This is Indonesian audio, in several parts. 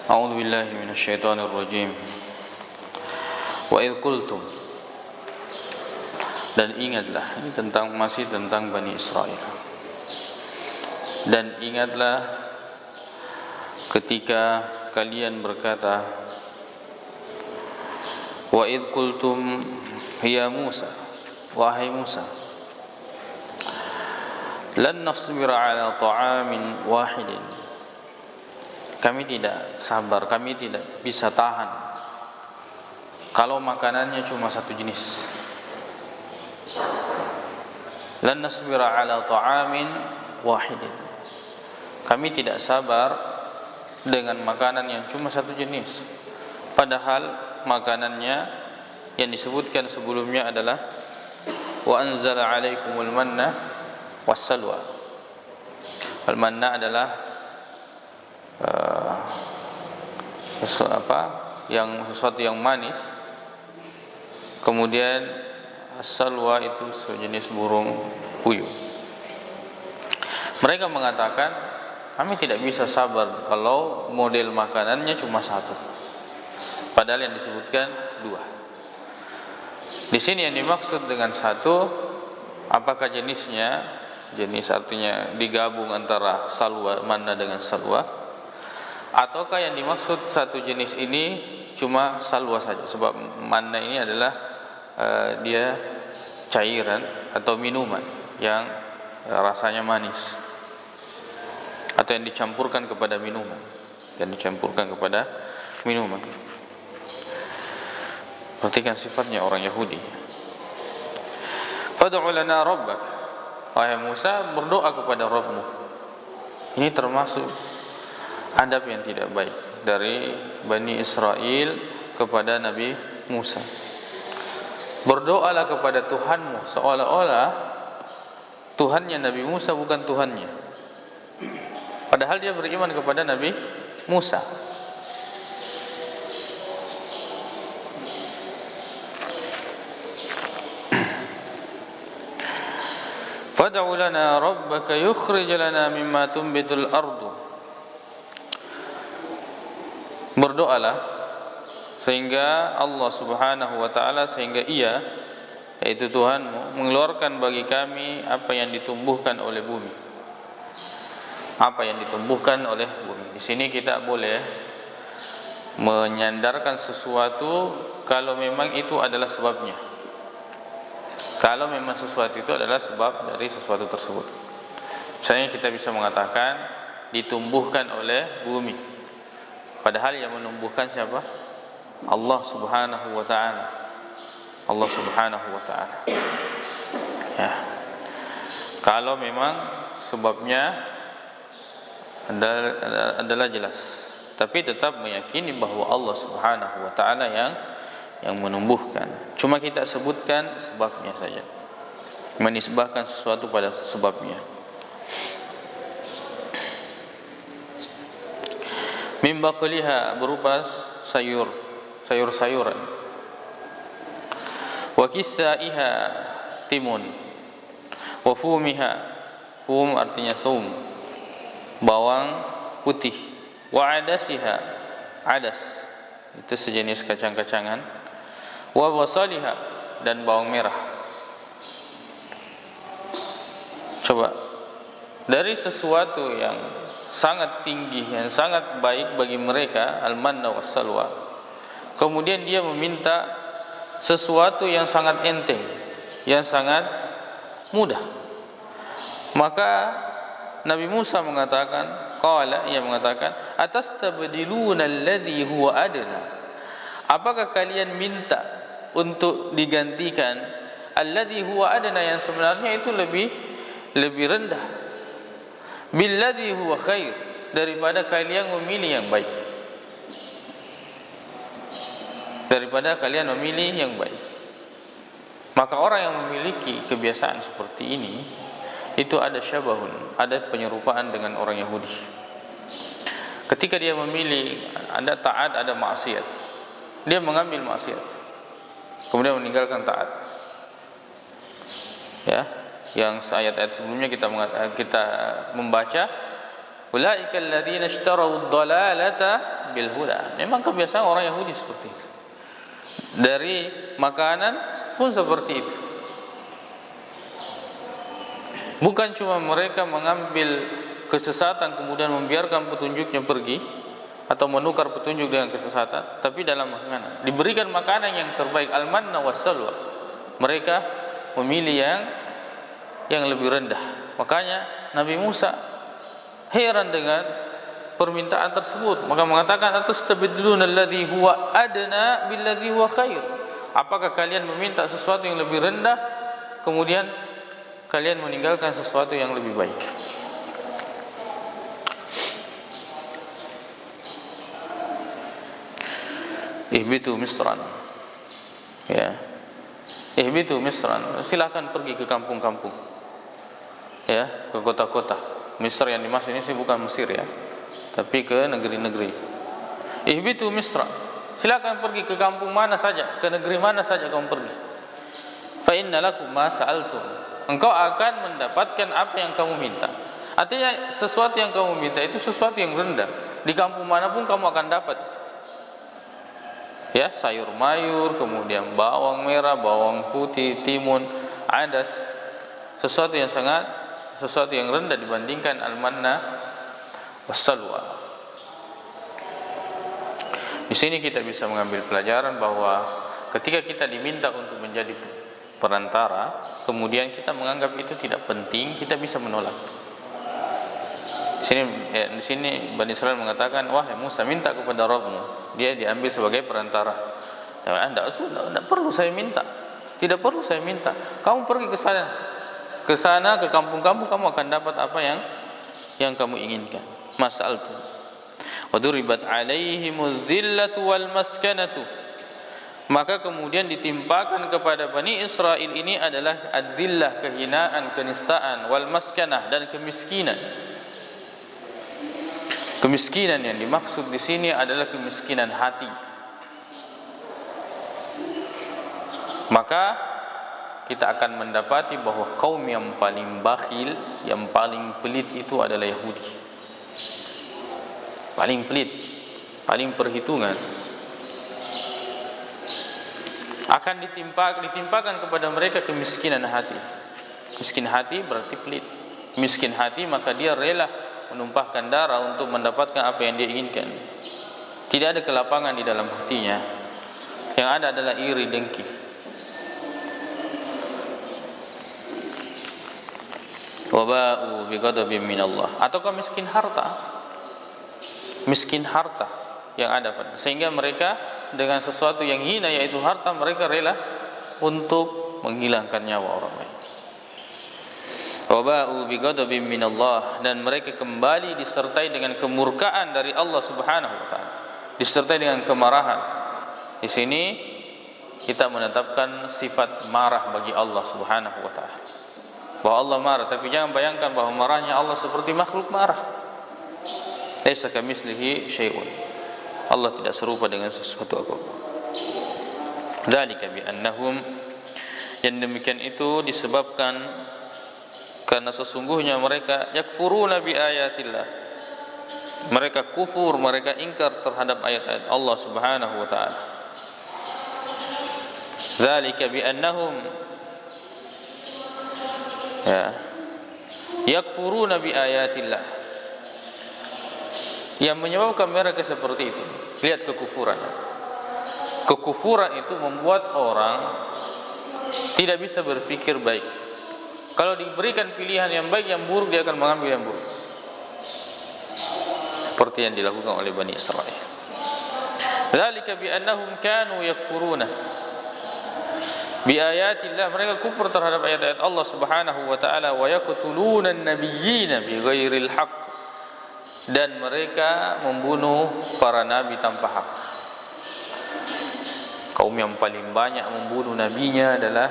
A'udzu billahi minasyaitonir rajim. Wa idh qultum, dan ingatlah, ini masih tentang Bani Israel. Dan ingatlah ketika kalian berkata, wa idh qultum ya Musa, wahai Musa, lan nasbira ala ta'amin wahidin, kami tidak sabar, kami tidak bisa tahan kalau makanannya cuma satu jenis. Lan nasbira ala ta'amin wahidin, kami tidak sabar dengan makanan yang cuma satu jenis, padahal makanannya yang disebutkan sebelumnya adalah wa anzala alaikumul manna wassalwa. Al-manna adalah sesuatu yang manis, kemudian as-salwa itu sejenis burung puyuh. Mereka mengatakan, kami tidak bisa sabar kalau model makanannya cuma satu, padahal yang disebutkan dua. Di sini yang dimaksud dengan satu, apakah jenisnya? Jenis artinya digabung antara salwa, manna dengan salwa, ataukah yang dimaksud satu jenis ini cuma salwa saja? Sebab manna ini adalah dia cairan atau minuman yang rasanya manis, atau yang dicampurkan kepada minuman, Perhatikan sifatnya orang Yahudi. Fad'u lana rabbak, wahai Musa, berdoa kepada Rabbmu. Ini termasuk adab yang tidak baik dari Bani Israel kepada Nabi Musa. Berdoalah kepada Tuhanmu, seolah-olah Tuhannya Nabi Musa bukan Tuhannya, padahal dia beriman kepada Nabi Musa. Fad'u lana rabbaka yukhrij lana mimma tunbitul ardu. Berdoalah sehingga Allah Subhanahu wa taala, sehingga Ia, yaitu Tuhanmu, mengeluarkan bagi kami apa yang ditumbuhkan oleh bumi. Di sini kita boleh menyandarkan sesuatu kalau memang itu adalah sebabnya. Kalau memang sesuatu itu adalah sebab dari sesuatu tersebut. Misalnya kita bisa mengatakan ditumbuhkan oleh bumi, padahal yang menumbuhkan siapa? Allah Subhanahu wa taala. Ya. Kalau memang sebabnya adalah jelas, tapi tetap meyakini bahwa Allah Subhanahu wa taala yang menumbuhkan. Cuma kita sebutkan sebabnya saja, menisbahkan sesuatu pada sebabnya. Min baqliha, berupa sayur-sayuran. Wa kisaiha, timun. Wa fumiha, fum artinya thum, bawang putih. Wa adasiha, adas itu sejenis kacang-kacangan. Wa basaliha, dan bawang merah. Coba, dari sesuatu yang sangat tinggi, yang sangat baik bagi mereka, al-manna wassalwa, kemudian dia meminta sesuatu yang sangat enteng, yang sangat mudah. Maka Nabi Musa mengatakan, ia mengatakan, atastabdiluna alladhi huwa adna, apakah kalian minta untuk digantikan alladhi huwa adna, yang sebenarnya itu lebih rendah, billadhi huwa khair, daripada kalian memilih yang baik, Maka orang yang memiliki kebiasaan seperti ini, itu ada syabahun, ada penyerupaan dengan orang Yahudi. Ketika dia memilih, ada taat, ada maksiat, dia mengambil maksiat, kemudian meninggalkan taat. Ya, yang ayat-ayat sebelumnya kita membaca, ulaika alladziina ishtarau ad-dhalalata bil huda. Memang kebiasaan orang Yahudi seperti itu. Dari makanan pun seperti itu. Bukan cuma mereka mengambil kesesatan kemudian membiarkan petunjuknya pergi atau menukar petunjuk dengan kesesatan, tapi dalam makanan diberikan makanan yang terbaik, al-manna wassalwa. Mereka memilih yang lebih rendah. Makanya Nabi Musa heran dengan permintaan tersebut, maka mengatakan atastabdiluna alladhi huwa adna billadhi huwa khair. Apakah kalian meminta sesuatu yang lebih rendah kemudian kalian meninggalkan sesuatu yang lebih baik? Ihbitu misran, ya, ihbitu misran, silakan pergi ke kampung-kampung, ya, ke kota-kota. Misr yang dimaksud ini bukan Mesir, ya, tapi ke negeri-negeri. Ihbitu misran, silakan pergi ke kampung mana saja, ke negeri mana saja kamu pergi. Fa inna lakum ma sa'altum, engkau akan mendapatkan apa yang kamu minta. Artinya sesuatu yang kamu minta itu sesuatu yang rendah. Di kampung manapun kamu akan dapat itu. Ya, sayur mayur, kemudian bawang merah, bawang putih, timun, adas, sesuatu yang rendah dibandingkan al-manna wassalwa. Di sini kita bisa mengambil pelajaran bahwa ketika kita diminta untuk menjadi perantara, kemudian kita menganggap itu tidak penting, kita bisa menolak. Di sini Bani Israil mengatakan, wahai Musa, minta kepada Rabbmu. Dia diambil sebagai perantara. Tidak perlu saya minta. Tidak perlu saya minta. Kamu pergi ke sana, ke kampung-kampung, kamu akan dapat apa yang kamu inginkan. Mas'altu. Wa duribat 'alaihimuz dhillatu wal maskanatu. Maka kemudian ditimpakan kepada Bani Israil ini adalah ad-dhillah, kehinaan, kenistaan, wal maskanah, dan kemiskinan. Kemiskinan yang dimaksud di sini adalah kemiskinan hati. Maka kita akan mendapati bahwa kaum yang paling bakhil, yang paling pelit itu adalah Yahudi. Paling pelit, paling perhitungan. Akan ditimpakan kepada mereka kemiskinan hati. Miskin hati berarti pelit. Miskin hati maka dia rela menumpahkan darah untuk mendapatkan apa yang dia inginkan. Tidak ada kelapangan di dalam hatinya. Yang ada adalah iri, dengki. Waba'u bighadabin minallah. Ataukah miskin harta? Miskin harta yang ada, sehingga mereka dengan sesuatu yang hina yaitu harta, mereka rela untuk menghilangkan nyawa orang lain. Waba'u bighadabin minallah, dan mereka kembali disertai dengan kemurkaan dari Allah Subhanahu wa taala, disertai dengan kemarahan. Di sini kita menetapkan sifat marah bagi Allah Subhanahu wa taala. Bahwa Allah marah, tapi jangan bayangkan bahwa marahnya Allah seperti makhluk marah. Laisa kamitslihi syai'un. Allah tidak serupa dengan sesuatu apapun. Dzalika bi annahum, yang demikian itu disebabkan karena sesungguhnya mereka yakfuruna bi ayatillah, mereka kufur, mereka ingkar terhadap ayat-ayat Allah Subhanahu wa taala. Dzalika bi annahum, ya, yakfuruna bi ayatillah, yang menyebabkan mereka seperti itu. Lihat kekufuran. Kekufuran itu membuat orang tidak bisa berpikir baik. Kalau diberikan pilihan yang baik, yang buruk, dia akan mengambil yang buruk. Seperti yang dilakukan oleh Bani Israil. Dzalika bi annahum kanu yakfuruna bi ayatillah, mereka kufur terhadap ayat-ayat Allah Subhanahu wa taala, wa yaqtuluna an-nabiyyina bi ghairil haqq, dan mereka membunuh para nabi tanpa hak. Kaum yang paling banyak membunuh nabinya adalah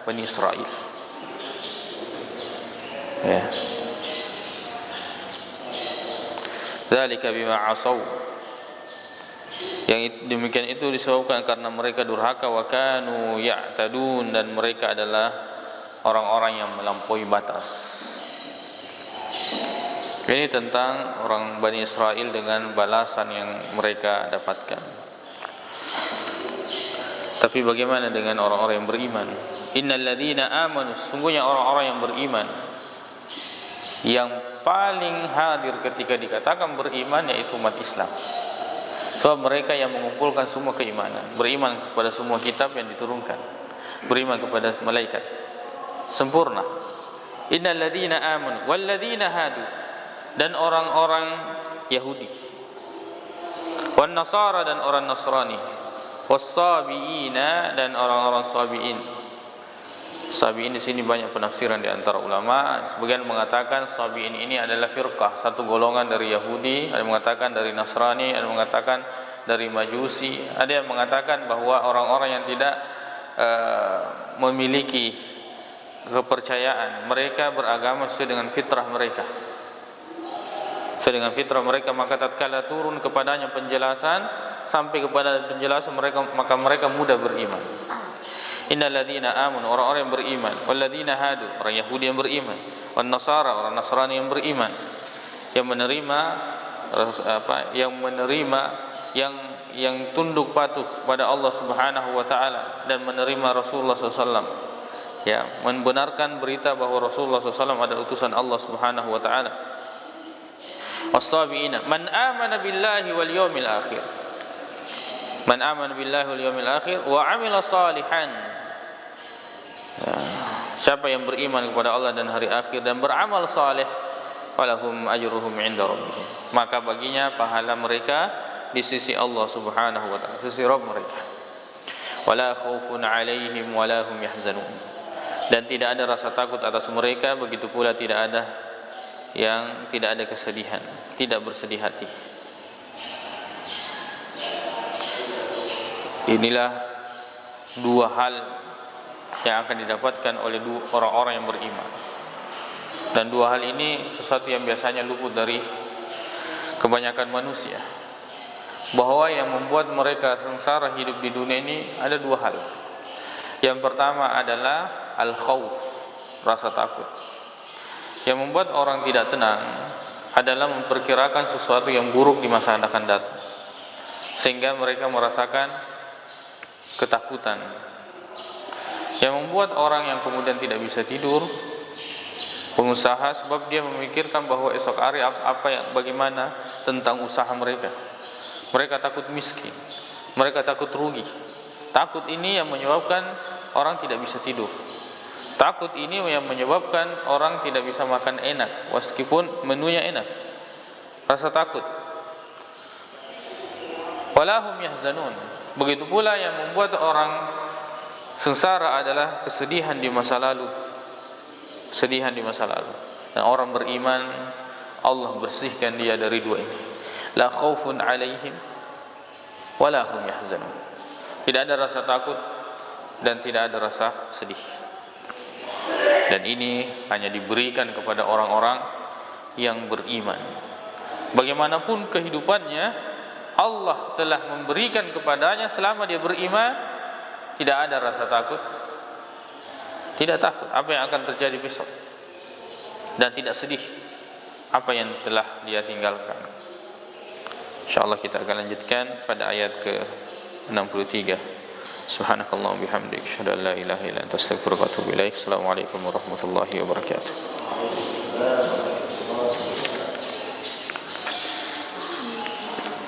Bani Israil. Ya. Dzalika bima asaw, yang demikian itu disebabkan karena mereka durhaka, wa kanu ya'tadun, dan mereka adalah orang-orang yang melampaui batas. Ini tentang orang Bani Israel dengan balasan yang mereka dapatkan. Tapi bagaimana dengan orang-orang yang beriman? Innal ladzina amanu, sungguhnya orang-orang yang beriman, yang paling hadir ketika dikatakan beriman yaitu umat Islam. Sebab mereka yang mengumpulkan semua keimanan, beriman kepada semua kitab yang diturunkan, beriman kepada malaikat sempurna. Innal ladzina amanu wal ladzina hadu, dan orang-orang Yahudi, wan Nasara, dan orang Nasrani, was-sabiina, dan orang-orang sabiin. Sabiin di sini banyak penafsiran di antara ulama. Sebagian mengatakan sabiin ini adalah firqah, satu golongan dari Yahudi, ada yang mengatakan dari Nasrani, ada yang mengatakan dari Majusi, ada yang mengatakan bahwa orang-orang yang tidak memiliki kepercayaan, mereka beragama sesuai dengan fitrah mereka. Dengan fitrah mereka, maka tatkala turun kepadanya penjelasan, sampai kepada penjelasan mereka, maka mereka mudah beriman. Innal ladzina amanu, orang-orang yang beriman, wal ladzina hadu, orang Yahudi yang beriman, wan Nasara, orang Nasrani yang beriman, yang menerima yang tunduk patuh pada Allah Subhanahu wa taala dan menerima Rasulullah SAW, ya, membenarkan berita bahwa Rasulullah SAW adalah utusan Allah Subhanahu wa taala. Was-sabiina man amana billahi wal yawmil akhir, man amana billahi wal yawmil akhir wa amila salihan, ya, siapa yang beriman kepada Allah dan hari akhir dan beramal saleh, walahum ajruhum 'inda rabbihim, maka baginya pahala mereka di sisi Allah Subhanahu wa taala, sisi Rabb mereka. Wala khaufun 'alaihim wala hum yahzanun, dan tidak ada rasa takut atas mereka, begitu pula tidak ada kesedihan, tidak bersedih hati. Inilah dua hal yang akan didapatkan oleh orang-orang yang beriman. Dan dua hal ini sesuatu yang biasanya luput dari kebanyakan manusia. Bahwa yang membuat mereka sengsara hidup di dunia ini ada dua hal. Yang pertama adalah al-khauf, rasa takut. Yang membuat orang tidak tenang adalah memperkirakan sesuatu yang buruk di masa akan datang, sehingga mereka merasakan ketakutan. Yang membuat orang yang kemudian tidak bisa tidur, pengusaha, sebab dia memikirkan bahwa esok hari bagaimana tentang usaha mereka. Mereka takut miskin, mereka takut rugi. Takut ini yang menyebabkan orang tidak bisa tidur. Takut ini yang menyebabkan orang tidak bisa makan enak, meskipun menunya enak. Rasa takut. Walahum yahzanun. Begitu pula yang membuat orang sengsara adalah kesedihan di masa lalu. Kesedihan di masa lalu. Dan orang beriman, Allah bersihkan dia dari dua ini. La khaufun 'alaihim walahum yahzanun. Tidak ada rasa takut dan tidak ada rasa sedih. Dan ini hanya diberikan kepada orang-orang yang beriman. Bagaimanapun kehidupannya, Allah telah memberikan kepadanya selama dia beriman, tidak ada rasa takut, tidak takut apa yang akan terjadi besok, dan tidak sedih apa yang telah dia tinggalkan. InsyaAllah kita akan lanjutkan pada ayat ke-63. Subhanakallah bihamdik, asyhadu an la ilaha illa anta, astaghfiruka wa atubu ilaik. Assalamualaikum warahmatullahi wabarakatuh.